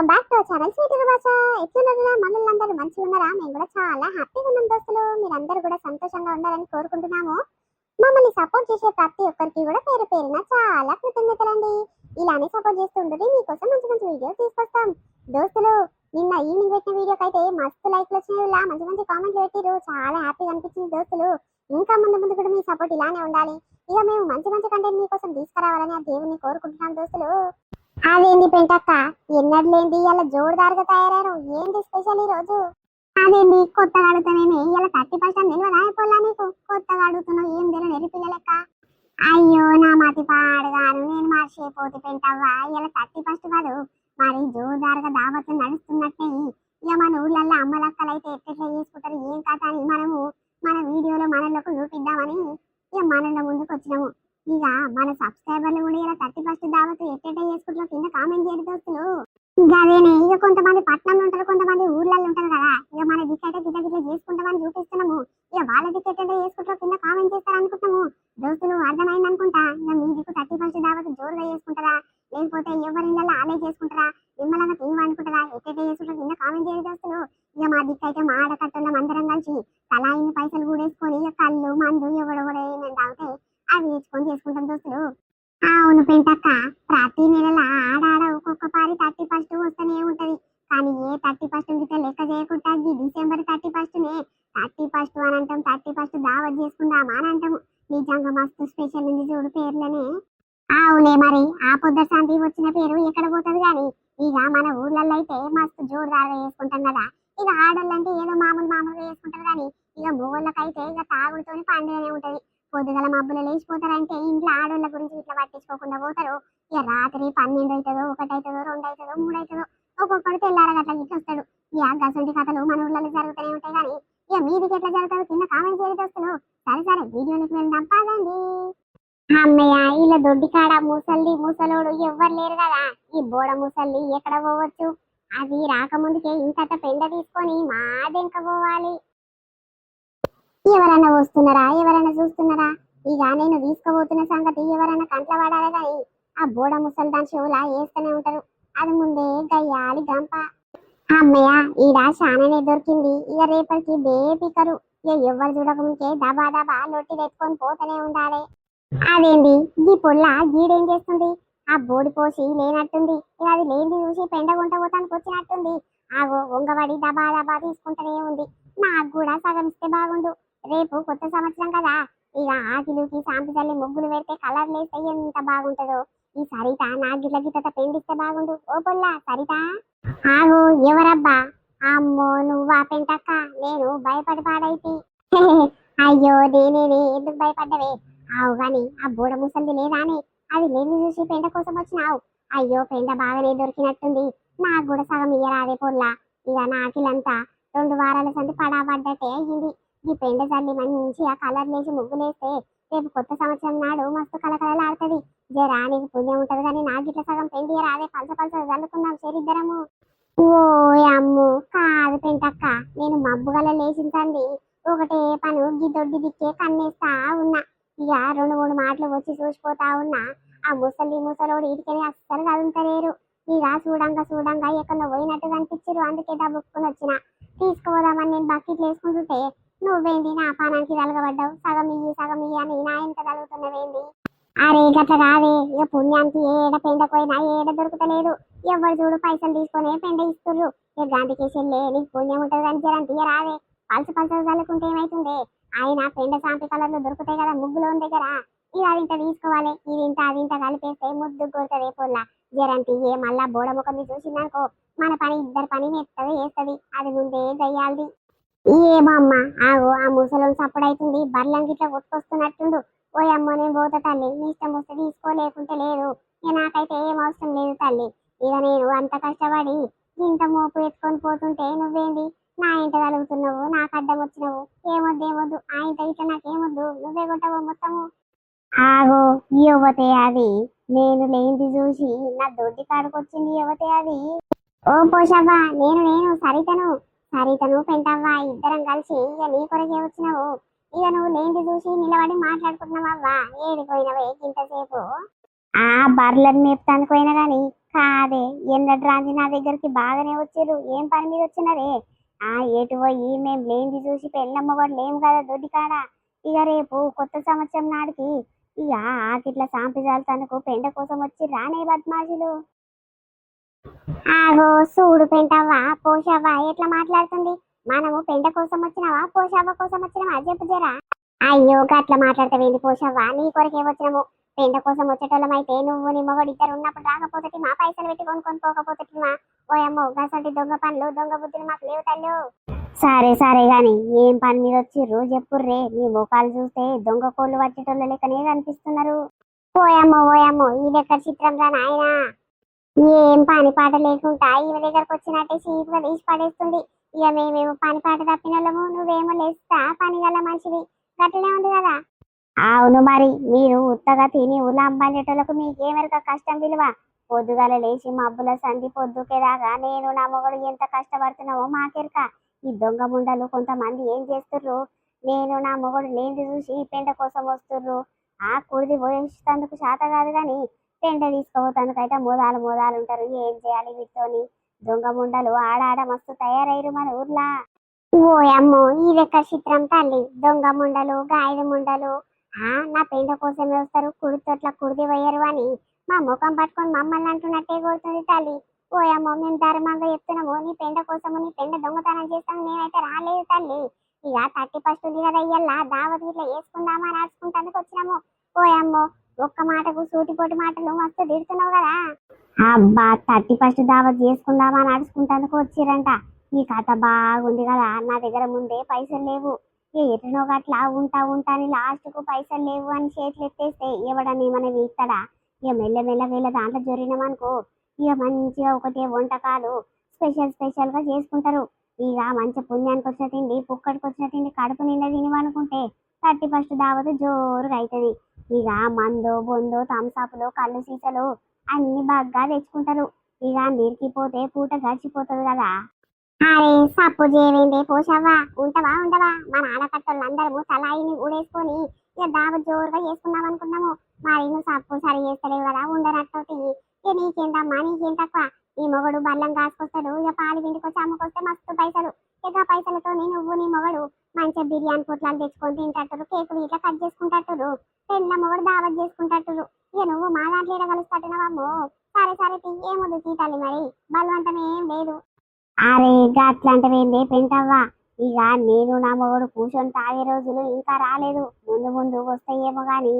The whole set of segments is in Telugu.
Welcome back to channel sweet భాష. ఎట్లున్నారా మనలందరూ మంచిగా ఉన్నారా? మేము కూడా చాలా హ్యాపీగా ఉన్నాం దోస్తులు. మీరందరూ కూడా సంతోషంగా ఉండాలని కోరుకుంటున్నాము. మమ్మల్ని సపోర్ట్ చేసే ప్రతి ఒక్కరికి కూడా పేరు పేరున చాలా కృతజ్ఞతలండి. ఇలానే సపోర్ట్ చేస్తుంటే మీకోసం మంచి మంచి వీడియోస్ తీసుకొస్తాం దోస్తులు. నిన్న ఈవినింగ్ పెట్టిన వీడియోకి అయితే మస్తు లైక్లు వచ్చినాయి, ఇలా మంచి మంచి కామెంట్లు పెట్టిరు. చాలా హ్యాపీగా అనిపించింది దోస్తులు. ఇంకా ముందు ముందు కూడా మీ సపోర్ట్ ఇలానే ఉండాలి. ఇక మేము మంచి మంచి కంటెంట్ మీకోసం తీసుకురావాలని ఆ దేవుని కోరుకుంటున్నాం దోస్తులు. అదేంది పెంటక్క, ఎన్నట్లేంది ఇలా జోరుదారుగా తయారారు? ఏంటి స్పెషల్ ఈ రోజు? అదేంది కొత్తగా అడుగుతామేమి? ఇలా 31st అని తెలియదా అయిపోలా నీకు? కొత్తగా అడుగుతున్నావు ఏం తెలియదు ఎరి పిల్ల లెక్క. అయ్యో నా మతి పాడుగాను, నేను మర్చిపోతే పెంటవ్వా. ఇలా 31st కాదు, మరి జోరుదారుగా దావత్తులు నడుస్తున్నట్టే. ఇక మన ఊళ్ళల్లో అమ్మలక్కలు అయితే ఎట్లా చేసుకుంటారు ఏం కథ అని మనము మన వీడియోలో మనలోకి చూపిద్దామని ఇక మనలో ముందుకు వచ్చినాము. ఇక మన సబ్స్క్రైబర్లు కూడా ఇలా 31st దావత్ ఎట్ట చేసుకుంటారో కింద కామెంట్ చేయడం దోస్తులు. గదేనే, ఇక కొంతమంది పట్టణంలో ఉంటారు, కొంతమంది ఊర్లలో ఉంటారు కదా. ఇక మన దిక్కైతే గిట్ట గిట్ల చేసుకుంటామని చూపిస్తున్నాము. ఇక వాళ్ళ దిక్కు ఎట్ట చేసుకుంటారో కింద కామెంట్ చేస్తారు అనుకుంటున్నాము దోస్తులు. అర్థమైంది అనుకుంటా. ఇక మీ దిక్కు 31st దావత్ జోరుగా చేసుకుంటారా, లేకపోతే ఎవరిళ్ళలో ఆలే చేసుకుంటారా, నిమ్మలంగా తిని అనుకుంటారా, ఎట్ట చేసుకుంటారో కింద కామెంట్ చేయడం దోస్తులు. ఇక మా దిక్కైతే మా ఆడకట్టల్లో అందరం కలిసి తలా ఇన్ని పైసలు కూడేసుకొని ఇక కళ్ళు మందు ఎవడెవడో ఏమేమి తాగితే అవి తెచ్చుకొని చేసుకుంటాం దోస్తులు. అవును పెంటక్క, ప్రతి నెలల ఆడాడ ఒక్కొక్క పారి 31st వస్తూనే ఉంటది. కానీ ఏ 31st గిట్ల లెక్క చేయకుండా ఈ డిసెంబర్ 31st నే 31st అని అంటాం, 31st దావత్ చేసుకుందామా అని అంటాము. నిజంగా మస్తు స్పెషల్ ఉంది చూడు పేర్లనే. అవునే, మరి ఆ పొద్దు శాంతి వచ్చిన పేరు ఎక్కడ పోతుంది గాని. ఇక మన ఊర్లలో అయితే మస్తు జోరుదారుగా చేసుకుంటాం కదా. ఇక ఆడోళ్ళంటే ఏదో మామూలుగా చేసుకుంటారు కానీ ఇక మొగోళ్ళకైతే ఇక తాగుడుతోని పండుగనే ఉంటది. పొద్దుగల మబ్బులు లేచిపోతారంటే ఇంట్లో ఆడోళ్ళ గురించి ఇట్లా పట్టించుకోకుండా పోతారు. ఇక రాత్రి 12 అవుతుందో, 1 అవుతుందో, 2 అవుతుందో, 3 అవుతుందో, ఒక్కొక్కడు తెల్లారగట్ల గిట్ల వస్తాడు. ఇక గసంటి కథలు మన ఊళ్ళలో జరుగుతూనే ఉంటాయి కానీ ఇక మీదికి ఎట్లా జరుగుతుందో కింద కామెంట్ చేయడం వస్తున్నావు. సరే వీడియోలోకి వెళ్దాం పదండి. అమ్మయ్య, ఇలా దొడ్డి కాడ ముసలోడు ఎవ్వరు లేరు కదా. ఈ బోడ ముసల్లి ఎక్కడ పోవచ్చు? అది రాకముందుకే ఇంతట పెండ తీసుకొని మాదెంక పోవాలి. ఎవరైనా వస్తున్నారా, ఎవరైనా చూస్తున్నారా? ఇక నేను తీసుకుపోతున్న సంగతి ఎవరైనా కంట్ల పడాలి కానీ ఆ బోడ ముసలి దాని చెవులా వేస్తూనే ఉంటారు. అది ముందే గయ్యాలి గంప. అమ్మయ్య, ఈడ చాననే దొరికింది. ఇక రేపటికి బేపికరు. ఇక ఎవరు చూడకముందుకే దబా దబా లొట్టి తెచ్చుకొని పోతూనే ఉండాలి. అదేంది ఈ పొల్ల గీడేం చేస్తుంది? ఆ బోడి పోసి లేనట్టుంది. ఇక అది లేని చూసి పెండగుంట పోతానికి వచ్చినట్టుంది. ఆగో వంగబడి దబా దబా తీసుకుంటూనే ఉంది. నాకు కూడా సగం ఇస్తే బాగుండు. రేపు కొత్త సంవత్సరం కదా. ఇక ఆకిలుకి సాంపి చల్లి ముగ్గులు పెడితే కలర్లు వేస్తే ఎంత బాగుంటుందో. ఈ సరిత నా గిట్ల గిట్ట పెండిస్తే బాగుండు. ఓ పొల్ల సరిత. ఆగో ఎవరబ్బా? అమ్మో నువ్వా పెంటక్క? నేను భయపడి పాడైతే. అయ్యో నేనేనే, ఎందుకు భయపడ్డవే? ఆవు గాని ఆ బూడ ముసలిది లేదానే? అది లేని చూసి పెండ కోసం వచ్చినావు. అయ్యో పెండ బాగానే దొరికినట్టుంది. నాకు కూడా సగం ఇయ్యరాదే పొల్ల. ఇక నాకిలంతా 2 వారాల సంది పడాబడ్డట్టే అయ్యింది. ఈ పెండ చల్లి మంచిగా కలర్లేసి ముగ్గులేస్తే రేపు కొత్త సంవత్సరం నాడు మస్తు కలకలలాడుతుంది. జరా నీకు పుణ్యం ఉంటది కానీ నాకు ఇట్లా సగం పెండి రాదే. పలస చల్లుకుందాం చేరిద్దరము. ఓ అమ్ము కాదు పెంటక్క, నేను మబ్బుగల లేచిందండి. ఒకటే పను గీ దొడ్డి దిక్కే కన్నేస్తా ఉన్నా. ఇక 2-3 మాటలు వచ్చి చూసిపోతా ఉన్నా. ఆ ముసలోడు ఇటుకని అస్సలు కదులుతలేరు. ఇక చూడంగా ఎక్కడో పోయినట్టు కనిపించారు. అందుకే దబ్బుక్కుని వచ్చిన తీసుకుపోదామని నేను బకెట్లు వేసుకుంటుంటే నువ్వేంది నా పానానికి తలగబడ్డావు? సగం ఇయ్యి అని నా ఎంత తలుగుతున్నవేంది? అరే గట్ల కాదే, ఇక పుణ్యానికి ఏడ పెండపోయినా ఏడ దొరుకుతలేదు. ఎవరు చూడు పైసలు తీసుకొని పెండ ఇస్తుర్రు. ఇక గాంధీకేసెళ్ళే నీకు పుణ్యం ఉంటుంది కానీ జరం తీయ రాదే. పలస చల్లుకుంటే ఏమైతుందే? ఆయన పెండ సాంపి కలర్లు దొరుకుతాయి కదా ముగ్గులో దగ్గర. ఇక అది ఇంత తీసుకోవాలి, ఇది ఇంత కలిపేస్తే ముద్దు కొడుతుంది పొల్ల. జరం తీయే. మళ్ళా బోడ ముఖం చూసిందనుకో మన పని ఇద్దరు పని మెత్తగా వేస్తుంది. అది ముందే గయ్యాలది. ఏమో అమ్మ, ఆగో ఆ ముసలోని సప్పుడైతుంది. బర్లం గిట్ల కొట్టుకొస్తున్నట్టుండు. ఓ అమ్మో నేను పోతా తల్లి, నీ ఇష్టం వస్తే తీసుకో లేకుంటే లేదు. ఇక నాకైతే ఏం అవసరం లేదు తల్లి. ఇక నేను అంత కష్టపడి ఇంత మోపు ఎత్తుకొని పోతుంటే నువ్వేంది నా ఇంట కలుగుతున్నావు, నాకు అడ్డం వచ్చినావు. ఏమొద్దు ఆ ఇంట ఇట్లా నాకేమొద్దు, నువ్వే కొట్టవు మొత్తము. ఆగో యువతే అది, నేను లేనిది చూసి నా దొడ్డి కాడుకొచ్చింది యువతే అది. ఓ పోషవ్వ, నేను సరితను పెంటవ్వ ఇద్దరం కలిసి ఇక నీ కొరకే వచ్చినావు. ఇక నువ్వు లేనిది చూసి నిలబడి మాట్లాడుకుంటున్నావవ్వా. ఏడిపోయినవే ఇంతసేపు? ఆ బర్రెలను మేపుతానికి పోయినా గాని కాదే ఎన్నటి రాంది నా దగ్గరికి బాగానే వచ్చారు. ఏం పని మీద వచ్చినారే? ఏటు పోయి మేము లేనిది చూసి పెళ్ళమ్మ కూడా లేము కదా దొడ్డి కాడ. ఇక రేపు కొత్త సంవత్సరం నాడికి ఇక ఆకిట్ల సాంపిజాలతనకు పెండ కోసం వచ్చి రానే బద్మాషులు. ఆగో సూడు పెంటవ్వా పోషవ్వా ఎట్లా మాట్లాడుతుంది. మనము పెండ కోసం వచ్చినావా పోషవ్వ కోసం వచ్చినావా చెప్పు జరా. అయ్యో గట్ల మాట్లాడతావేంది పోషవ్వా, నీ కొరకే వచ్చినాము. పెండ కోసం వచ్చేటోళ్ళం అయితే నువ్వు నీ మొగడు ఇద్దరు ఉన్నప్పుడు రాకపోతే మా పైసలు పెట్టి కొనుక్కొని పోకపోతే మా ఓయమ్మో గసంటి దొంగ పనులు దొంగ బుద్ధులు మాకు లేవు తల్లు. సరే సరే గాని ఏం పని మీద వచ్చిర్రు చెప్పుర్రే. మీ ముఖాలు చూస్తే దొంగ కోళ్ళు పట్టేటోళ్ళ లెక్కనే కనిపిస్తున్నారు. ఓయమ్మో ఓయమ్మో ఇదెక్కడ చిత్రం రా నాయనా. ఏం పని పాట లేకుండా ఈమె దగ్గరకు వచ్చినట్టే చీపుగా తీసి పడేస్తుంది. ఇక మేమేమో పని పాట తప్పిన వాళ్ళము, నువ్వేమో లేస్తా పని గల మనిషివి. గట్లనే ఉంది కదా. అవును మరి మీరు ఉత్తగా తిని ఉల్లంబండేటోళ్ళకు మీకేమెరక కష్టం విలువ. పొద్దుగాల లేచి మబ్బుల సంధి పొద్దుకేదాకా నేను నా మొగడు ఎంత కష్టపడుతున్నామో మాకెరక. ఈ దొంగ ముండలు కొంతమంది ఏం చేస్తుర్రు, నేను నా మొగడు లేనిది చూసి పెంట కోసం వస్తుర్రు. ఆ కుడిది పోయేందుకు శాత కాదు కానీ పెంట తీసుకుపోతానికైతే మోదాలు మోదాలు ఉంటారు. ఏం చేయాలి వీటితోని? దొంగ ముండలు ఆడాడ మస్తు తయారయ్యారు మన ఊర్లా. ఓయమ్మో ఇదెక్క చిత్రం తల్లి. దొంగ ముండలు గాయల ముండలు నా పెంట కోసమే వస్తారు, కుడితోట్ల కుడిది పోయారు అని మా ముఖం పట్టుకొని మమ్మల్ని అంటున్నట్టే కొడుతుంది తల్లి. ఓయమ్మో మేము ధర్మంగా చెప్తున్నాము, నీ పెంట కోసము నీ పెంట దొంగతనం చేస్తాము, మేమైతే రాలేదు తల్లి. ఇక 31 ఉంది కదా ఇయ్యల్లా దావత్ ఇట్లా వేసుకుందామా నడుచుకుంటానికి వచ్చినాము. ఓయమ్మో ఒక్క మాటకు సూటిపోటి మాటలు మస్తు తిడుతున్నావు కదా. అబ్బా 31 దావత్ చేసుకుందామా నడుచుకుంటానికి వచ్చిరంట. ఈ కథ బాగుంది కదా. నా దగ్గర ముందే పైసలు లేవు. ఎటునో గట్లా ఉంటా ఉంటా అని లాస్ట్ కు పైసలు లేవు అని చేతులు ఎత్తేస్తే ఎవడని మనవి ఇస్తాడా? ఇక మెల్లమెల్ల వీళ్ళ దాంట్లో జరిగినామనుకో ఇక మంచిగా ఒకటే వంటకాలు స్పెషల్ స్పెషల్ గా చేసుకుంటారు. ఇక మంచి పుణ్యానికి వచ్చిన తిండి పుక్కడికి వచ్చిన తిండి కడుపు నిండా తినవనుకుంటే 31 దావత్ జోరుగా అవుతుంది. ఇక మందో బొందో థమ్సాపులు కళ్ళు సీసలు అన్ని బాగా తెచ్చుకుంటారు. ఇక నిరికిపోతే పూట గడిచిపోతుంది కదా. అరే సపోర్ట్ చేయవేందే పోషవ్వా, ఉంటవా ఉండవా? మా నాన్నకట్టోళ్ళందరము తలాయిని ఊడేసుకొని ఇక దావ జోరుగా చేసుకున్నాం అనుకున్నాము. మరి నువ్వు సప్పు సరి చేస్తలేవు కదా ఉండనట్టు. ఇక నీకేంటమ్మా నీకేం తక్కువ? నీ మొగడు బల్లం కాసుకొస్తాడు, ఇక పాలు విండికొచ్చి అమ్ముకొస్తే మస్తు పైసలు. ఇక పైసలతో నువ్వు నీ మొగడు మంచిగా బిర్యానీ పొట్లాలు తెచ్చుకొని తింటారు, కేకులు ఇట్లా కట్ చేసుకుంటారు, పెళ్ళ మొగడు దావత్ చేసుకుంటారు. ఇక నువ్వు మా దాంట్లో కలుస్తాటున్నావమ్మో. సరే సరే ఏముంది తీటాలి మరి బలవంతం ఏం లేదు. అరే అట్లాంటివేందే పెంటవ్వా. ఇక నేను నా మొగడు కూర్చొని తాగే రోజులు ఇంకా రాలేదు, ముందు ముందు వస్తాయేమో గాని.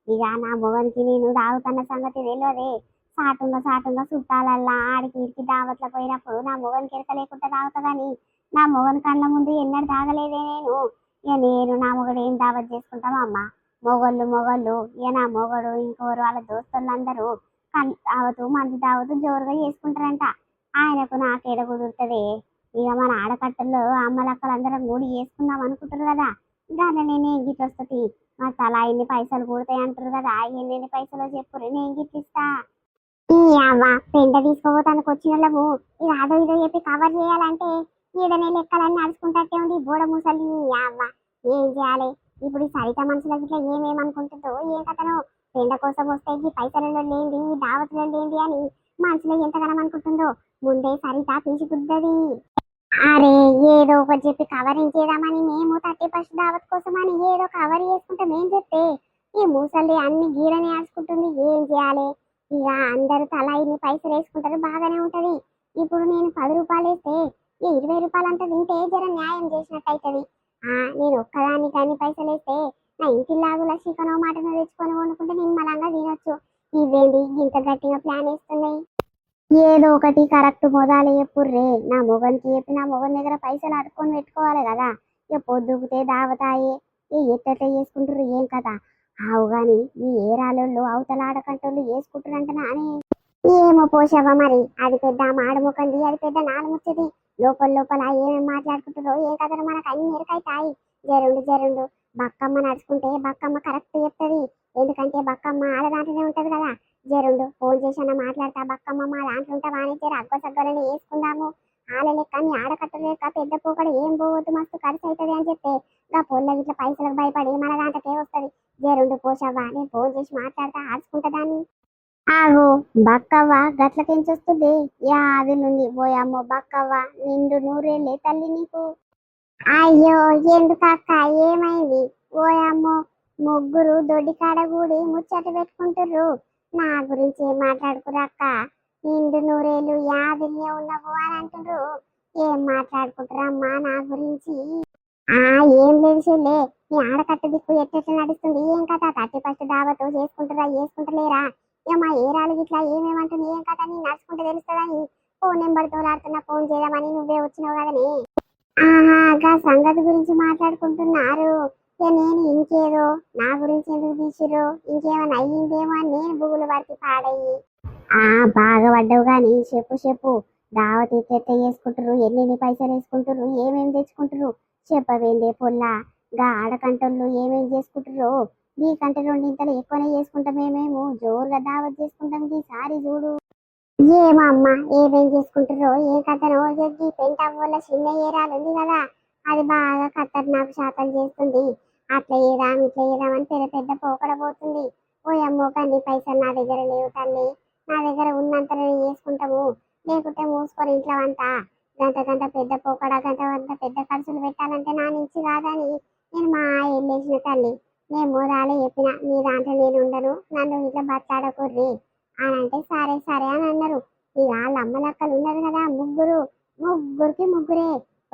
ఇక నా మొగనికి నేను తాగుతున్న సంగతి తెలియదే. సాటుంగా సాటుంగా చుట్టాలల్లా ఆడికి ఇడికి దావట్ల పోయినప్పుడు నా మొగనికి ఎరక లేకుండా తాగుతా గాని నా మొగని కళ్ళ ముందు ఎన్నడూ తాగలేదే నేను. ఇక నేను నా మొగడు ఏం దావత్ చేసుకుంటామా అమ్మ. మొగళ్ళు మొగళ్ళు ఇక నా మొగడు ఇంకోరు వాళ్ళ దోస్తులందరూ కళ్ళు తాగుతూ మందు తాగుతూ జోరుగా చేసుకుంటారంట. ఆయనకు నాకేడ కుదురుతుంది. ఇక మన ఆడకట్టల్లో అమ్మలక్కలందరం కూడి చేసుకుందాం అనుకుంటారు కదా. దాన్ని నేను ఏం గిట్ వస్తుంది. మా తలా ఎన్ని పైసలు కూడతాయి అంటారు కదా. ఎన్ని పైసలు చెప్పురు నేను గిట్టిస్తా. ఈ అవ్వ పెంట తీసుకోపోతానికి వచ్చిన వాళ్ళము ఇది అదో ఇదో చెప్పి కవర్ చేయాలంటే ఈడనే లెక్కలన్నీ నడుచుకుంటే ఉంది బోడ ముసలి. అవ్వ ఏం చేయాలి ఇప్పుడు? ఈ సరిత మనుషులకి ఇట్లా ఏమేమనుకుంటుందో ఏ కథనో. పెండ కోసం వస్తే ఈ పైసలలో లేంది ఈ దావతులలో లేంది అని మనసులో ఎంతగానం అనుకుంటుందో. ముందే సరిత పీచుకుంటది. అరే ఏదో ఒకటి చెప్పి కవరింగ్ చేద్దామని మేము 31 దావత్ కోసం అని ఏదో కవర్ చేసుకుంటాం ఏం చెప్తే ఈ మూసల్ది అన్ని గీరని ఆడుకుంటుంది. ఏం చేయాలి? ఇక అందరు తలా ఇన్ని పైసలు వేసుకుంటారు బాగానే ఉంటది. ఇప్పుడు నేను 10 రూపాయలు వేస్తే ఈ 20 రూపాయలు అంతా తింటే జర న్యాయం చేసినట్టు అవుతుంది. నేను ఒక్కదాన్ని కానీ పైసలు వేస్తే నా ఇంటిలాగుల చికెనో మటనో తెచ్చుకొని వండుకుంటే నిమ్మలంగా తినొచ్చు. ఇవేంటి ఇంత గట్టిగా ప్లాన్ వేస్తున్నాయి? ఏదో ఒకటి కరెక్ట్ మొదలు చెప్పుర్రే. నా మొగనికి చెప్పి నా మొగన్ దగ్గర పైసలు అడుక్కొని పెట్టుకోవాలి కదా. ఇక పొద్దుకుతే దావతాయి ఎట్ట చేసుకుంటారు ఏం కదా. ఆవు గాని ఈ ఏరాళ్ళు అవతల ఆడకంటోళ్ళు వేసుకుంటారంటనా అని ఏమో పోషవ్వ మరి. అది పెద్ద మాడముఖంది, అది పెద్ద నాలుముచ్చది. లోపల లోపల ఏమేమి మాట్లాడుకుంటారో ఏం కథను మనకు అన్ని ఎరకైతాయి. జరుండు జరుండు బక్కమ్మ నడుచుకుంటే బక్కమ్మ కరెక్ట్ చెప్తుంది. ఎందుకంటే బక్కమ్మ ఆడదాంట్లోనే ఉంటది కదా. జరుండు ఫోన్ చేసిన మాట్లాడతా బక్కమ్మ మా దాంట్లో ఉంటా వాణి చేరు అగ్గ సగ్గలని వేసుకుందాము. ఆల లెక్క నీ ఆడకట్టు లెక్క పెద్ద పూకడ ఏం పోవద్దు మస్తు ఖర్చు అవుతుంది అని చెప్తే ఇంకా పొల్ల ఇట్లా పైసలకు భయపడి మన దాంట్లోకే వస్తుంది. జరుండు పోషవ్వ నేను ఫోన్ చేసి మాట్లాడతా ఆడుచుకుంటా దాన్ని. ఆగు బక్కవ్వ గట్లకెంచొస్తుంది. యాది నుండి పోయమ్మో బక్కవ్వ, నిండు నూరేళ్ళే తల్లి నీకు. అయ్యో ఎందుకు అక్క, ఏమైంది? ఓయమ్మో, ముగ్గురు దొడ్డి కాడ కూడి ముచ్చట పెట్టుకుంటుర్రు. నా గురించి ఏం మాట్లాడుకురు అక్క? నిండు నూరేళ్ళు యాదిల్నే ఉన్నవు అని అంటుండ్రు. ఏం మాట్లాడుకుంటారమ్మా నా గురించి? ఆ ఏం లేదు చెల్లే, నీ ఆడకట్ట దిక్కు ఎట్టెట్లా నడుస్తుంది? ఏం కథ? 31 దావతో చేసుకుంటారా చేసుకుంటలేరా? ఇక మా ఏరాలు గిట్లా ఏమేమంటుంది? ఏం కథ? నీ నడుచుకుంటే తెలుస్తుందని ఫోన్ నెంబర్ తోలాడుతున్నా, ఫోన్ చేద్దామని నువ్వే వచ్చినావు కదనే. ఆహా, గా సంగతి గురించి మాట్లాడుకుంటున్నారు. ఇక నేను ఇంకేదో నా గురించి ఎందుకు తీసిర్రు, ఇంకేమైనా అయ్యిందేమో అని నేను బుగులు పడితే పాడయ్యి. ఆ బాగా పడ్డావు గాని చెప్పు చెప్పు. దావత్ ఎట్ట చేసుకుంటారు, ఎన్ని పైసలు వేసుకుంటారు, ఏమేమి తెచ్చుకుంటారు చెప్పవేందే పొల్లా. గా ఆడకంటోళ్ళు ఏమేమి చేసుకుంటారో నీకంటే రెండింతలు ఎక్కువనే చేసుకుంటాం. మేమేమో జోరుగా దావత్ చేసుకుంటాం. ఈసారి చూడు ఏమమ్మా ఏమేం చేసుకుంటారో ఏ కథనో. ఈ పెంట వల్ల చిన్న ఏరాలు ఉంది కదా, అది బాగా ఖతర్నాకు శాతం చేస్తుంది. అట్లా ఏదాం ఇట్లా ఏదామని పెద్ద పెద్ద పోకడ పోతుంది. ఓ అమ్మో, కన్ని పైసలు నా దగ్గర లేవు తల్లి. నా దగ్గర ఉన్నంతనే చేసుకుంటాము, లేకుంటే మూసుకొని ఇంట్లో అంతా గంట గంట పెద్ద పోకడ, గంట గంట పెద్ద ఖర్చులు పెట్టాలంటే నా నుంచి కాదని నేను మా వెళ్ళేసిన తల్లి. నేను మోదాలే చెప్పిన, మీ దాంట్లో నేను ఉండను, నన్ను ఇట్లా బచ్చాడకుర్రి అని అంటే సరే సరే అని అన్నారు. ఇక వాళ్ళ అమ్మలక్కలు ఉన్నారు కదా ముగ్గురు, ముగ్గురికి ముగ్గురే.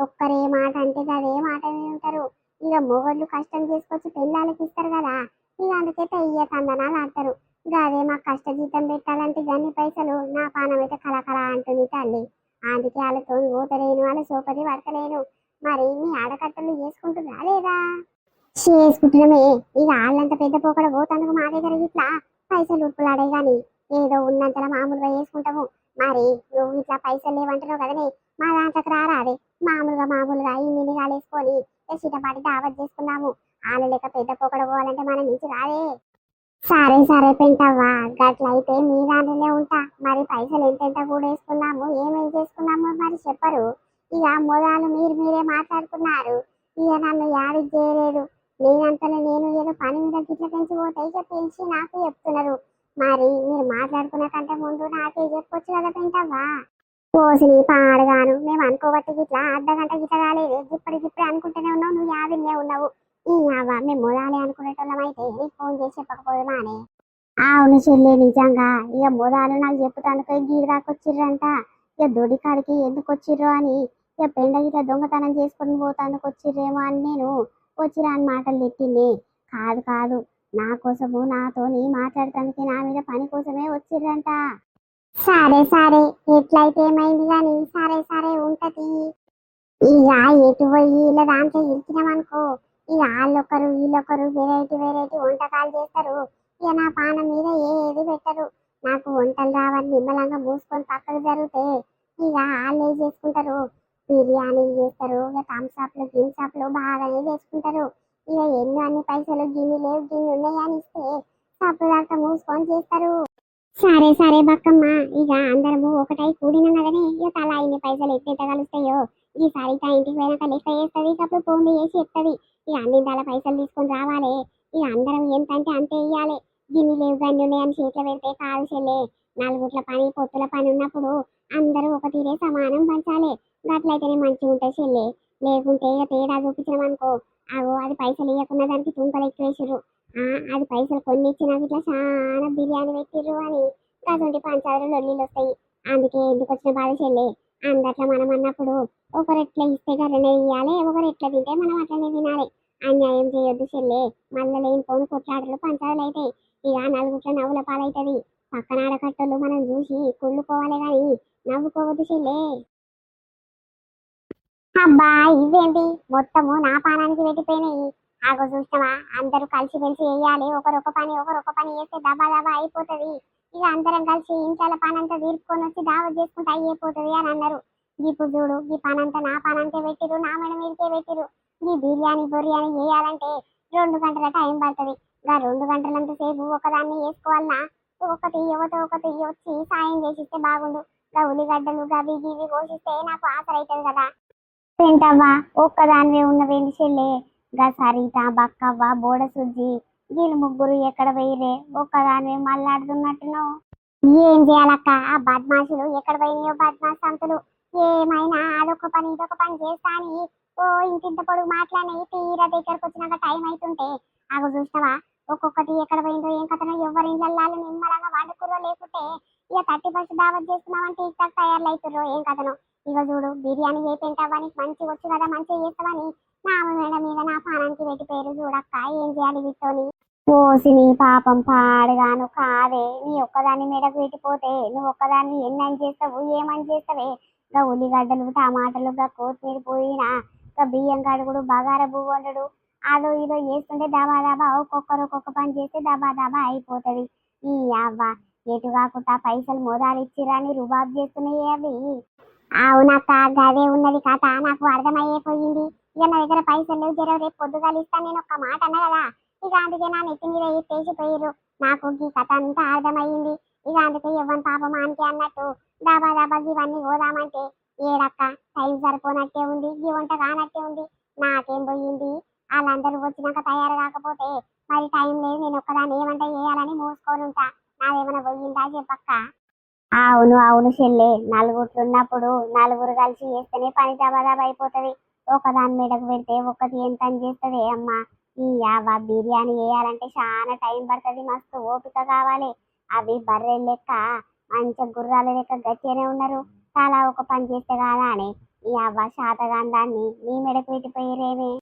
ఒక్కరే మాట అంటే అదే మాట ఉంటారు. ఇక మొగళ్ళు కష్టం చేసుకొచ్చి పెళ్ళాలకి ఇస్తారు కదా, ఇక అందుకే తెయ్య తందనాలు ఆడతారు. ఇక అదే మాకు కష్ట జీతం పెట్టాలంటే గన్ని పైసలు నా పానం అయితే కలకల అంటుంది తల్లి. అందుకే వాళ్ళతో ఊతలేను, వాళ్ళ సోపది పడతలేను. మరి మీ ఆడకట్టలు చేసుకుంటున్నా లేదా? చేసుకుంటున్నామే. ఇక వాళ్ళంత పెద్ద పోకడ పోతందుకు మా దగ్గర ఇట్లా పైసలు ఉరుకులాడే గాని ఏదో ఉన్నంతలా మామూలుగా చేసుకుంటాము. మరి నువ్వు ఇట్లా పైసలు లేవంటున్నావు కదనే, మా దాంట్లోకి రారాదే. మామూలుగా మామూలుగా ఇన్ని కాలేసుకొని చిటపాటి దావత్ చేసుకున్నాము. వాళ్ళ లెక్క పెద్ద పోకడ పోవాలంటే మన నుంచి రాదే. సరే సరే పెంటవ్వా, గట్లయితే మీ దాంట్లోనే ఉంటా. మరి పైసలు ఎంతెంత కూడా వేసుకున్నాము, ఏమేం చేసుకున్నాము మరి చెప్పరు. ఇక మొదలు మీరు మీరే మాట్లాడుకున్నారు. ఇక నన్ను యాది చేయలేదు. నేనంతలో నేను ఏదో పని మీద గిట్ల పెంచి పోతే ఇక పిలిచి నాకు చెప్తున్నారు. మరి మీరు మాట్లాడుకున్న కంటే ముందు నాకే చెప్పొచ్చు కదా పెంటవ్వా. పోసిని పాడగాను, మేము అనుకోబట్టి గిట్లా అర్ధగంట గిట్ల కాలేదు, ఇప్పటికిప్పుడే అనుకుంటూనే ఉన్నావు. నువ్వు యాదిన్నే ఉన్నావు. ఈ అవ్వ మేము మొదలే అనుకునేటోళ్ళం అయితే నీకు ఫోన్ చేసి చెప్పకపోదుమానే. అవును చెల్లె, నిజంగా ఇక మొదలు నాకు చెప్పుతానుకో గీడి దాకా వచ్చిర్రంట. ఇక దొడి కాడికి ఎందుకు వచ్చిర్రు అని, ఇక పెండ గిట్ల దొంగతనం చేసుకొని పోతానికి వచ్చిర్రేమో అని నేను వచ్చిరా అని మాటలు తిట్టింది. కాదు కాదు, నా కోసము నాతోని మాట్లాడటానికి నా మీద పని కోసమే వచ్చిర్రంట. సరే సరే, ఎట్లయితే ఏమైంది గాని సరే సరే ఉంటది. ఇక ఎటు పోయి ఇలా దాంట్లో ఇరికినామనుకో, ఇక వాళ్ళొకరు వీళ్ళొకరు వెరైటీ వెరైటీ వంటకాలు చేస్తారు. ఇక నా పానం మీద ఏది పెట్టరు. నాకు వంటలు రావని నిమ్మలంగా మూసుకొని పక్కకు జరిగితే ఇక వాళ్ళు ఏం చేసుకుంటారు, బిర్యానీలు చేస్తారు. ఇక థమ్స్అప్లు గిమ్సప్లు బాగానే చేసుకుంటారు. ఇక ఎన్నో అన్ని పైసలు గిన్నె లేవు గిన్నె ఉన్నాయి అని ఇస్తే సబ్బు దాకా మూసుకొని చేస్తారు. సరే సరే బక్కమ్మ, ఇక అందరము ఒకటై కూడినాం కదనే, ఇక తలా ఇన్ని పైసలు ఎట్లెట్ట కలుస్తాయో ఈసారి ఇక ఇంటికి పోయినాక లెక్క చేస్తుంది. అప్పుడు ఫోన్ చేసి చెప్తుంది. ఇక అన్నింటాల పైసలు తీసుకొని రావాలి. ఇక అందరం ఎంత అంటే అంతే ఇయ్యాలి. గిన్నె లేవు గన్ని ఉన్నాయని చేతిలో పెడితే కాదు చెల్లే. నలుగుట్ల పని పొత్తుల పని ఉన్నప్పుడు అందరూ ఒక తీరే సమానం పంచాలి. గట్లయితేనే మంచిగా ఉంటాయి చెల్లే. లేకుంటే ఇక తేడా చూపించడం అనుకో, అగో అది పైసలు ఇవ్వకున్న దానికి తుంకలు ఎక్కువేసారు. అది పైసలు కొన్ని ఇచ్చినాక ఇట్లా చాలా బిర్యానీ పెట్టిర్రు అని అటువంటి పంచాయతీలు లొల్లీలు వస్తాయి. అందుకే ఎందుకు వచ్చిన బాధ చెల్లే. అందట్లా మనం అన్నప్పుడు ఒకరు ఎట్లా ఇస్తే గర్రనే ఇయ్యాలి, ఒకరు ఎట్లా తింటే మనం అట్లనే తినాలి. అన్యాయం చేయొద్దు చెల్లే. మళ్ళీ లేని పోను కొట్లాటలు పంచాయతీలు అయితే ఇక నలుగుట్ల నవ్వుల పాలవుతుంది. పక్కన ఆడకట్టలు మనం చూసి కుళ్ళుకోవాలి కానీ నవ్వుకోవద్దు చెల్లే. అబ్బా ఇవేంటి మొత్తము నా పానానికి పెట్టిపోయినాయి. ఆగో చూసినవా, అందరూ కలిసి మెలిసి వేయాలి. ఒకరొక పని ఒకరొక పని చేస్తే దబా దబా అయిపోతుంది. ఇక అందరం కలిసి ఇంట్లో పని అంతా తీర్చుకొని వచ్చి దావత్ చేసుకుంటే అయిపోతుంది అని అన్నారు. ఇప్పుడు చూడు, ఈ పని అంతా నా పనంటే పెట్టిరు, నా మెడ మీదకే పెట్టిరు. ఈ బిర్యానీ బొర్యానీ చేయాలంటే 2 గంటల టైం పడుతుంది. ఇంకా 2 గంటలంత సేపు ఒకదాన్ని వేసుకోవాలన్నా ఒకటి యువత ఒకటి వచ్చి సాయం చేసిస్తే బాగుండు. ఇంకా ఉల్లిగడ్డలు గవి గివి కోసిస్తే నాకు ఆకలి అవుతుంది కదా. ఏంటవ్వా ఒక్కదానివే ఉన్నవేంటి చెల్లే? గా సరిత బక్కవ్వ బోడ సుజ్జి వీళ్ళు ముగ్గురు ఎక్కడ పోయిరే? ఒక్కదానివే మళ్ళాడుతున్నట్టున్నావు. ఏం చేయాలక్క ఆ బద్మాషులు ఎక్కడ పోయినాయో బద్మాష్ సంతులు ఏమైనా అదొక పని ఇదొక పని చేస్తా అని ఓ ఇంటింత పొడుగు మాట్లాడినాయి తీరా దగ్గరకు వచ్చినాక టైం అవుతుంటే అవి చూసినావా ఒక్కొక్కటి ఎక్కడ పోయిందో ఏం కథనో ఎవరి ఇళ్ళల్లో నిమ్మలంగా వండుకుర్రో లేకుంటే ఇక 31st దావత్ చేస్తున్నామంటే ఇట్లా తయారులైతుర్రో ఏం కథనో ఇక చూడు బిర్యానీ ఏ తింటావని మంచిగా వచ్చు కదా మంచిగా చేస్తావని నా మేడ మీద నా పానానికి పెట్టి పేరు చూడక్క ఏం చేయాలి వీటితోని ఓసిని పాపం పాడుగాను కాదే నీ ఒక్కదాన్ని మెడకు పెట్టిపోతే నువ్వు ఒక్కదాన్ని ఎన్నని చేస్తావు ఏమని చేస్తావే ఇంకా ఉల్లిగడ్డలు టమాటాలు ఇంకా కొత్తిమీర పోయినా ఇంకా బియ్యం కడుగుడు బగార పువ్వు వండుడు అదో ఇదో చేస్తుంటే దబా దబా ఒక్కొక్కరు ఒక్కొక్క పని చేస్తే దబా దబా అయిపోతుంది ఈ అవ్వ ఎటు కాకుండా పైసలు మోదాలు ఇచ్చిరని రుబాబ్ చేస్తున్నాయి అవి అవునక్క గదే ఉన్నది కథ నాకు అర్థమయ్యేపోయింది ఇక నా దగ్గర పైసలు లేవు జర రేపు పొద్దుగాలు ఇస్తాను నేను ఒక్క మాట అన్నా కదా ఇక అందుకే నా నెత్తి మీద ఎత్తేసిపోయారు నాకు ఈ కథ అంతా అర్థమయ్యింది ఇక అందుకే ఇవ్వని పాపం ఆనికి అన్నట్టు దాబా దాబా ఇవన్నీ పోదామంటే ఏడక్క టైం సరిపోనట్టే ఉంది ఈ వంట కానట్టే ఉంది నాకేం పోయింది వాళ్ళందరూ వచ్చినాక తయారు కాకపోతే మరి టైం లేదు నేను ఒక్కదాన్ని ఏమంటే చేయాలని మూసుకొని ఉంటా నాదేమైనా పోయిందా చెప్పక్క అవును అవును చెల్లె నలుగురున్నప్పుడు నలుగురు కలిసి చేస్తేనే పని దబాదబా అయిపోతుంది ఒకదాని మీదకు పెడితే ఒక్కటి ఏం పని చేస్తుంది అమ్మ ఈ యావ బిర్యానీ వేయాలంటే చాలా టైం పడుతుంది మస్తు ఓపిక కావాలి అవి బర్రెలు లెక్క మంచిగా గుర్రాల లెక్క గట్టిగానే ఉన్నారు చాలా ఒక పని చేస్తే కాదా అని ఈ అవ్వ శాతగాని దాన్ని నీ మెడకు పెట్టిపోయిరేమే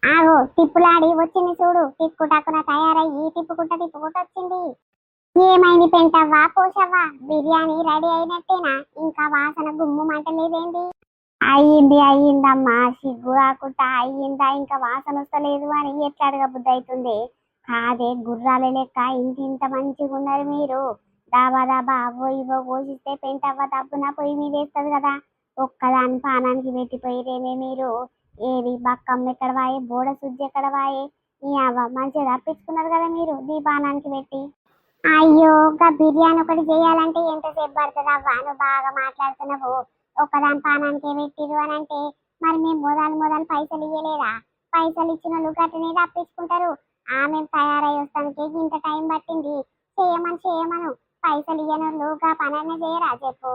ఆగో తిప్పులాడి వచ్చింది చూడు తిప్పుటాకున తయారయ్యి తిప్పుకుంటా వచ్చింది ఏమైంది పెంటవ్వా పోషవ్వా బిర్యానీ రెడీ అయినట్టేనా ఇంకా వాసన గుమ్ము మంటలేదేంది అయ్యిందమ్మా సిగ్గు కాకుండా అయ్యిందా ఇంకా వాసన వస్తలేదు అని ఎట్లా అడగబుద్ధి అవుతుంది కాదే గుర్రాల లెక్క ఇంత మంచిగా ఉన్నారు మీరు దాబా దాబా అవో ఇవో పోషిస్తే పెంటవ్వ దబ్బున పొయ్యి మీద వేస్తుంది కదా ఒక్కదాని పానానికి పెట్టిపోయిరేమే మీరు ఏది బక్కమ్మ ఎక్కడ వాయే బోడ సుజ్జి ఎక్కడ వాయే ఈ అవ్వ మంచిగా తప్పించుకున్నారు కదా మీరు దీపానానికి పెట్టి అయ్యో ఇంకా బిర్యానీ ఒకటి చేయాలంటే ఎంతసేపు పడుతుంది అవ్వ నువ్వు బాగా మాట్లాడుతున్నావు ఒక్కదాని పానానికి పెట్టిరు అని అంటే మరి మేము మొదలు పైసలు ఇయ్యలేదా పైసలు ఇచ్చిన వాళ్ళు గట్టనే తప్పించుకుంటారు ఆమె తయారై వస్తానికి ఇంత టైం పట్టింది చేయమను పైసలు ఇయ్యనోళ్ళు గా పనైనా చేయరా చెప్పు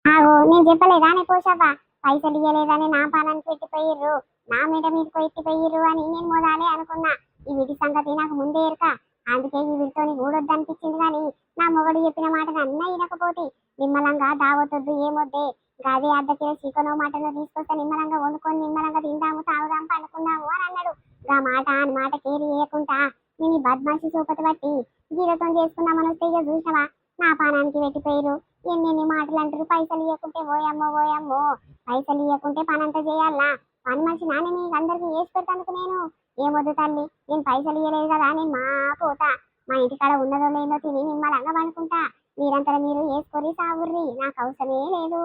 ఆగో నేను చెప్పలేదా నీ పోషవ్వ పైసలు ఇయ్యలేదని నా పానానికి పెట్టిపోయిర్రు నా మీద మీకు ఎత్తిపోయిర్రు అని నేను మొదలే అనుకున్నా ఈ వీటి సంగతి నాకు ముందే ఎరక అందుకే ఈ వీటితోని కూడొద్దు అనిపించింది కానీ నా మొగడు చెప్పిన మాటను అన్న వినకపోతే నిమ్మలంగా దావతొద్దు ఏమొద్దే గదే అద్దకే చికెనో మటనో తీసుకొస్తే నిమ్మలంగా వండుకొని నిమ్మలంగా తిందాము తాగుదాం పండుకుందాము అని అన్నాడు గా మాట అని మాట కేరి వేయకుండా నేను ఈ బద్మాషి సూపతి బట్టి జీరతో చేసుకుందామని వస్తే ఇక చూసినవా నా పానానికి పెట్టిపోయారు ఎన్ని మాటలు అంటారు పైసలు ఇవ్వకుంటే ఓయమ్మో పైసలు ఇవ్వకుంటే పనంతా చేయాలా పని మనిషి నాన్న మీకు అందరికి వేసి పెడతానుకు నేను ఏమొద్దు తల్లి నేను పైసలు ఇవ్వలేదు కదా నేను మా పోతా మా ఇంటికాడ ఉన్నదో లేదో తిని నిమ్మలంగా పనుకుంటా మీరంతా మీరు వేసుకొని సాగుర్రి నాకు అవసరమే లేదు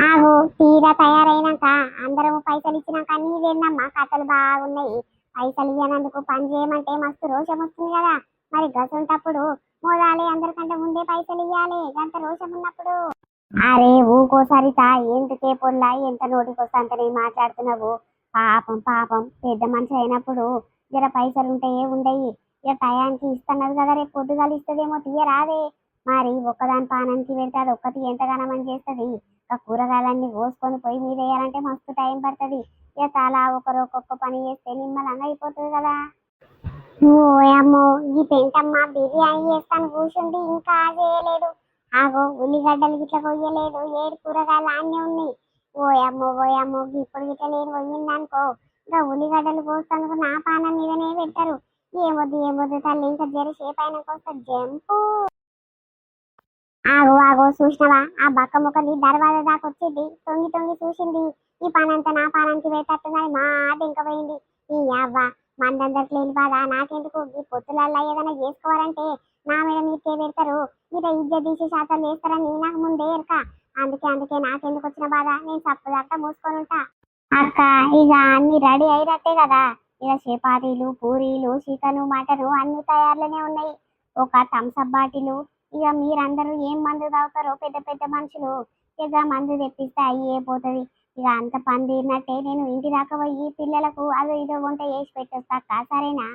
ఆగో తీరా తయారైనాక అందరం పైసలు ఇచ్చినాక నీవేందమ్మా కథలు బాగున్నాయి పైసలు ఇవ్వనందుకు పని చేయమంటే మస్తు రోషం వస్తుంది కదా మరి గసంటప్పుడు మోదాలి అందరికంటే ముందే పైసలు ఇవ్వాలి గంత రోషం ఉన్నప్పుడు అరే ఊకోసారిత ఎందుకే పొల్లా ఎంత నోటికొస్తా అంతనే మాట్లాడుతున్నావు పాపం పెద్ద మనిషి అయినప్పుడు జర పైసలు ఉంటాయే ఉండయి ఇక టయానికి ఇస్తున్నది కదా రేపు పొద్దుగాలు ఇస్తుందేమో తీయరాదే మరి ఒక్కదాని పానానికి పెడితే అది ఒక్కటి ఎంతగానమని చేస్తుంది ఇక కూరగాయలన్నీ కోసుకొని పొయ్యి మీద వేయాలంటే మస్తు టైం పడుతుంది ఇక చాలా ఒకరు ఒక్కొక్క పని చేస్తే నిమ్మలంగా అయిపోతుంది కదా ఓ అమ్మో ఈ పెంటమ్మ బిర్యానీ చేస్తాను కూర్చుంది ఇంకా చేయలేదు ఆగో ఉల్లిగడ్డలు గిట్ల కొయ్యలేదు ఏడు కూరగాయలు అన్నీ ఉన్నాయి ఓయమ్మో ఇప్పుడు గిట్ల నేను పోయిందనుకో ఇంకా ఉల్లిగడ్డలు కోస్తాను నా పానం మీదనే పెట్టారు ఏమొద్దు తల్లి ఇంకా జర సేపు అయినాక వస్తా జంపు ఆగో చూసినవా ఆ బక్క ముఖని దర్వాజా దాకా వచ్చింది తొంగి చూసింది ఈ పనంతా నా పానానికి పెట్టట్టున్నది మా ఇంకా పోయింది ఈ అవ్వ మందందరికి లేని బాధ నాకెందుకు ఈ పొత్తులల్లో ఏదైనా చేసుకోవాలంటే నా మీద మీకే పెడతారు మీద ఇజ్జత్ తీసే శాతం చేస్తారని నాకు ముందే ఎరక అందుకే నాకెందుకు వచ్చిన బాధ నేను చప్పదాకా మూసుకొని ఉంటా అక్క ఇక అన్ని రెడీ అయినట్టే కదా ఇక చపాతీలు పూరీలు చికెను మటను అన్ని తయారులోనే ఉన్నాయి ఒక థమ్సప్ బాటిలు ఇక మీరందరూ ఏం మందు తాగుతారో పెద్ద పెద్ద మనుషులు ఇక మందు తెప్పిస్తే అయ్యే పోతుంది ఇక అంత పని తీరినట్టే నేను ఇంటి దాకా పోయి పిల్లలకు అదో ఇదో వంట చేసి పెట్టొస్తా సరేనా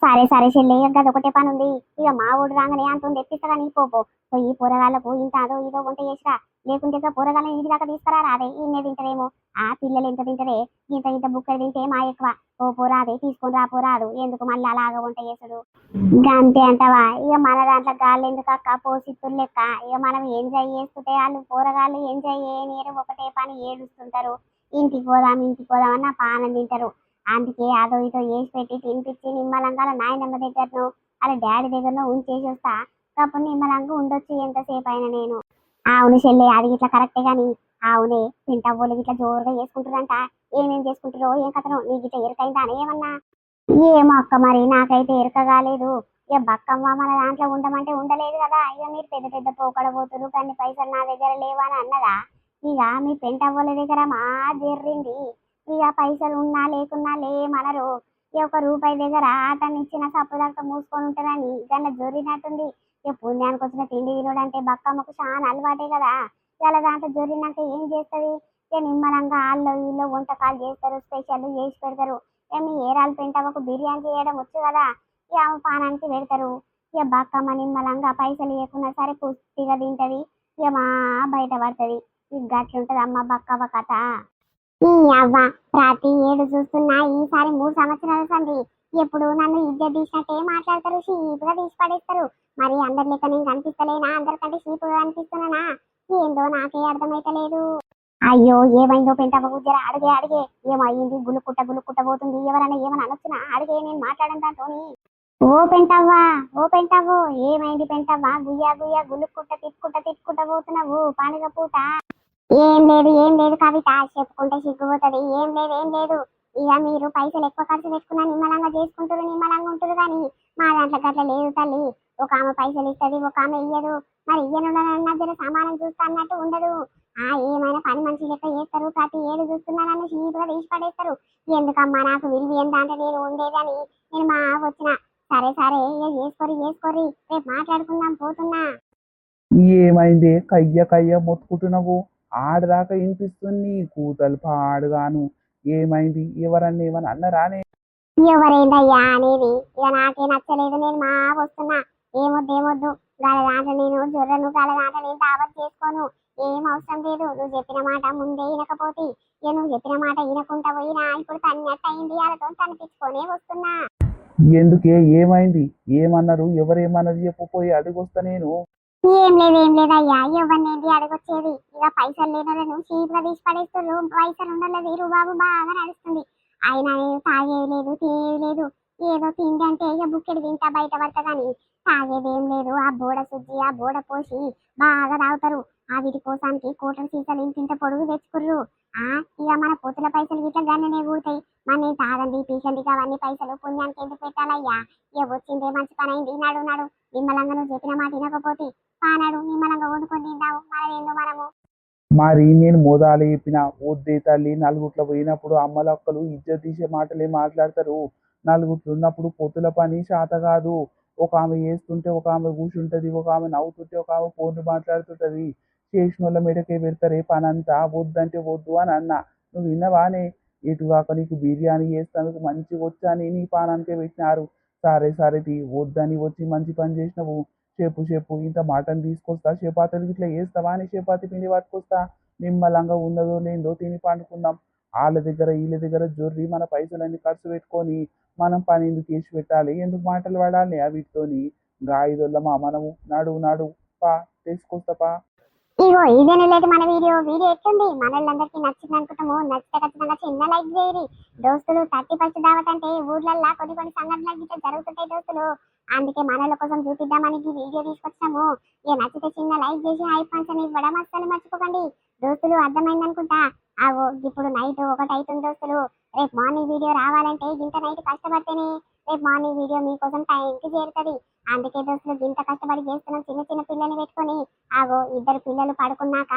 సరే సరే చెల్లి, ఇక ఒకటే పని ఉంది. ఇక మా ఊడు రాగానే అంత తెప్పిస్తా కానీ పోపో పోయి కూరగాయలకు ఇంత అదో ఇదో వంట చేసిరా. లేకుంటే ఇక కూరగాయలు ఇంటి దాకా తీసుకురా రాదే, ఇన్నే తింటారేమో. ఆ పిల్లలు ఎంత తింటారే, ఇంత ఇంత బుక్కలు తింటే మా ఎక్కువ. ఓ పోరాదే తీసుకొని రా పోరాదు, ఎందుకు మళ్ళీ అలాగ వంట చేసుడు. ఇంకా అంతే అంటావా? ఇక మన దాంట్లో గాళ్ళు ఎందుకు అక్క, పోసిత్తులు లెక్క. ఇక మనం ఎంజాయ్ చేస్తుంటే వాళ్ళు కూరగాయలు ఎంజాయ్ చేయనీరు, ఒకటే పని ఏడుస్తుంటారు. ఇంటికి పోదాం అని నా పానం తింటారు. అందుకే అదో ఇదో వేసి పెట్టి తినిపించి నిమ్మలంగా వాళ్ళ నాయనమ్మ దగ్గరను వాళ్ళ డాడీ దగ్గరను ఉంచేసి వస్తా. అప్పుడు నిమ్మలంగా ఉండొచ్చు ఎంతసేపు అయినా నేను. అవును చెల్లె, అది ఇట్లా కరెక్టే గాని. అవునే, పింటవ్వోళ్ళు ఇట్లా జోరుగా చేసుకుంటారంట. ఏమేం చేసుకుంటారో ఏం కథనో నీకు ఇట్లా ఎరకైందా అని ఏమన్నా? ఏమో అక్క, మరి నాకైతే ఎరక కాలేదు. ఇక బక్కమ్మ మన దాంట్లో ఉండమంటే ఉండలేదు కదా. ఇక మీరు పెద్ద పెద్ద పోకడ పోతురు, కానీ పైసలు నా దగ్గర లేవని అన్నదా. ఇక మీ పెంటవ్వోళ్ళ దగ్గర మా జర్రింది. ఇక పైసలు ఉన్నా లేకున్నా లేమనరు. ఈ ఒక రూపాయి దగ్గర ఆటని ఇచ్చిన సప్పు దాకా మూసుకొని ఉంటారని దాన్ని జొరినట్టుంది. ఇక పుణ్యానికి వచ్చిన తిండి తినడంటే బక్కమ్మకు చాలా అలవాటే కదా. ఇలా దాంట్లో జొరినాక ఏం చేస్తుంది? ఇక నిమ్మలంగా ఆళ్ళు వీళ్ళు వంటకాలు చేస్తారు, స్పెషల్ చేసి పెడతారు. ఇక మీ ఏరాలు పెంటమ్మకు బిర్యానీ చేయడం వచ్చు కదా. ఇక ఆమె పానానికి పెడతారు. ఇక బక్కమ్మ నిమ్మలంగా పైసలు ఇవ్వకున్నా సరే పుష్టిగా తింటది. ఇక మా బయట పడుతుంది. ఇక గట్లుంటది అమ్మ బక్కవ్వ కథ. ఈ అవ్వ, ప్రతి ఏడు చూస్తున్నా ఈసారి 3 సంవత్సరాల సంది. ఎప్పుడు నన్ను ఇద్దరు తీసినట్టే మాట్లాడతారు, షీపుగా తీసి పడేస్తారు. మరి అందరి లెక్క నేను కనిపిస్తలేనా? అందరికంటే షీపుగా కనిపిస్తున్నానా? ఏందో నాకే అర్థమైతలేదు. అయ్యో, ఏమైందో పెంటవ్వకు జర అడిగే అడిగే. ఏమైంది? గులుకుట్ట పోతుంది. ఎవరైనా ఏమైనా అనొచ్చునా? అడిగే, నేను మాట్లాడను దాంతోని. ఓ పెంటవ్వా, ఓ పెంటవ్వు, ఏమైంది పెంటవ్వా? గుయ్యా గుయ్యా తిట్టుకుంటా పోతున్నావు పండుగ పూట. ఏం లేదు కవిత, చెప్పుకుంటే సిగ్గుపోతుంది. ఏం లేదు. ఇక మీరు పైసలు ఎక్కువ ఖర్చు పెట్టుకున్నా నిమ్మలంగా చేసుకుంటారు, నిమ్మలంగా ఉంటారు. కానీ మా దాంట్లో గట్ల లేదు తల్లి. ఒక ఆమె పైసలు ఇస్తుంది, ఒక ఆమె ఇయ్యదు. మరి ఇయ్యనున్న జర సమానం చూస్తా అన్నట్టు ఉండదు. ఏమైనా పని మనిషి లెక్క చేస్తారు. ప్రతి ఏడు చూస్తున్నా నన్ను చీపుగా తీసి పడేస్తారు. ఎందుకమ్మా నాకు విలువ ఎంత అంటే నేను ఉండేదని నేను మా వచ్చిన. సరే సరే, ఇక చేసుకోరి రేపు మాట్లాడుకుందాం పోతున్నా. ఏమైంది? కయ్య కయ్య మొత్తుకుంటున్నావు? ఆడదాకా వినిపిస్తుంది కూతలు పాడుగాను. ఏమైంది? ఎవరన్నా ఏమన్నా అన్నరానే? ఎవరైందయ్యా అనేది? ఇక నాకే నచ్చలేదు, నేను మా వస్తున్నా. ఏమొద్దు గాల దాంట్లో నేను జొర్రను, గాల దాంట్లో నేను దావత్ చేసుకోను. ఏం అవసరం లేదు. నువ్వు చెప్పిన మాట ముందే వినకపోతే, ఇక నువ్వు చెప్పిన మాట వినకుండా పోయినా ఇప్పుడు తన్నట్టు అయింది. వాళ్ళతో కనిపించుకొనే వస్తున్నా. ఎందుకే? ఏమైంది? ఏమన్నారు? ఎవరేమన్నది చెప్పు, పోయి అడిగొస్తా నేను. ఏం లేదయ్యా, ఎవరినేంటి అడగొచ్చేది? ఇక పైసలు లేనోళ్ళను చీపుగా తీసి పడేస్తున్నారు. పైసలు ఉండలేదు బాబు, బాగా నడుస్తుంది. అయినా నేను తాగేది లేదు, తినేది లేదు. ఏదో తిండి అంటే ఇక బుక్కెడు తింటా, బయట పడతా కానీ తాగేది ఏం లేదు. ఆ బోడ సుజ్జి, ఆ బోడ పోసి బాగా తాగుతారు. ఆ వీటి కోసానికి కోటల సీసాలు ఇంత పొడుగు తెచ్చుకుర్రు. ఇక మన పొత్తుల పైసలు గిట్ల గన్ననే కూడతాయి. మన నేను తాగండి పీసండి అవన్నీ పైసలు పుణ్యానికి ఎందుకు పెట్టాలయ్యా? ఇక వచ్చిందే మంచి పని అయింది. నడు నిమ్మలంగా నువ్వు చెప్పిన మాట వినకపోతే పానాడు నిమ్మలంగా వండుకొని తిందాము. మనదేందో మనము. మరి నేను మోదాలు చెప్పిన వద్దే తల్లి. నలుగుట్ల పోయినప్పుడు అమ్మలక్కలు ఇజ్జత్ తీసే మాటలే మాట్లాడతారు. నలుగుట్లు ఉన్నప్పుడు పొత్తుల పని శాత కాదు. ఒక ఆమె వేస్తుంటే ఒక ఆమె కూర్చుంటది, ఒక ఆమె నవ్వుతుంటే ఒక ఆమె ఫోన్లు మాట్లాడుతుంటది. చేసిన వాళ్ళ మెడకే పెడతారే పనంతా. వద్దంటే వద్దు అని అన్నా. నువ్వు విన్నవానే? ఎటుగాక నీకు బిర్యానీ చేస్తానికి మంచిగా వచ్చని నీ పానానికే పెట్టినారు. సరే వద్దని వచ్చి మంచి పని చేసినావు. చెప్పు ఇంత మటన్ తీసుకొస్తా, చపాతీలు ఇట్లా వేస్తావా అని చపాతీ పిండి పట్టుకొస్తా. నిమ్మలంగా ఉన్నదో లేదో తిని పండుకుందాం. వాళ్ళ దగ్గర వీళ్ళ దగ్గర జొర్రి మన పైసలన్నీ ఖర్చు పెట్టుకొని మనం పని ఎందుకు చేసి పెట్టాలి? ఎందుకు మాటలు పడాలి వీటితోని? గాయదొల్లమా మనము? నడు పా, తీసుకొస్తా పా. ఇగో ఇదేనే లేదు మన వీడియో ఎట్లుంది? మనోళ్ళందరికీ నచ్చింది అనుకుంటాము. నచ్చితే ఖచ్చితంగా చిన్న లైక్ చేయరి దోస్తులు. 31st దావత్ అంటే ఊర్లల్లో కొన్ని సంఘటనలు గిట్ల జరుగుతుంటాయి దోస్తులు. అందుకే మనోళ్ళ కోసం చూపిద్దామని ఈ వీడియో తీసుకొచ్చాము. ఇక నచ్చితే చిన్న లైక్ చేసి హై ఫండ్స్ అని ఇవ్వడం అస్సలు మర్చిపోకండి దోస్తులు. అర్థమైంది అనుకుంటా. ఆవో ఇప్పుడు నైట్ 1 అవుతుంది దోస్తులు. రేపు మార్నింగ్ వీడియో రావాలంటే ఇంత నైట్ కష్టపడితేనే రేపు మార్నింగ్ వీడియో మీకోసం టైంకి చేరుతుంది. అందుకే దోస్తులు ఇంత కష్టపడి చేస్తున్నాం. చిన్న పిల్లల్ని పెట్టుకొని ఇద్దరు పిల్లలు పడుకున్నాక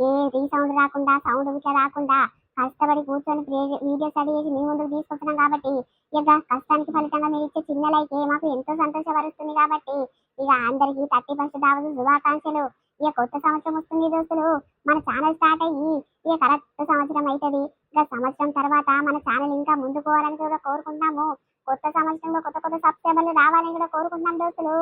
ఏ రీసౌండ్ రాకుండా, సౌండ్ ఇట్లా రాకుండా కష్టపడి కూర్చొని వీడియో స్టడీ చేసి మీ ముందుకు తీసుకొస్తున్నాం కాబట్టి ఇక కష్టానికి ఫలితంగా మీరు ఇచ్చే చిన్న లైక్ మాకు ఎంతో సంతోషపరుస్తుంది. కాబట్టి ఇక అందరికి 31st దావత్ శుభాకాంక్షలు. ఇక కొత్త సంవత్సరం వస్తుంది దోస్తులు. మన ఛానల్ స్టార్ట్ అయ్యి ఇక కరెక్ట్ సంవత్సరం అవుతుంది. ఇక సంవత్సరం తర్వాత మన ఛానల్ ఇంకా ముందుకు పోవాలని కూడా కోరుకుంటాము. కొత్త సంవత్సరంలో కొత్త కొత్త సబ్స్క్రైబర్లు రావాలని కూడా కోరుకుంటున్నాం దోస్తులు.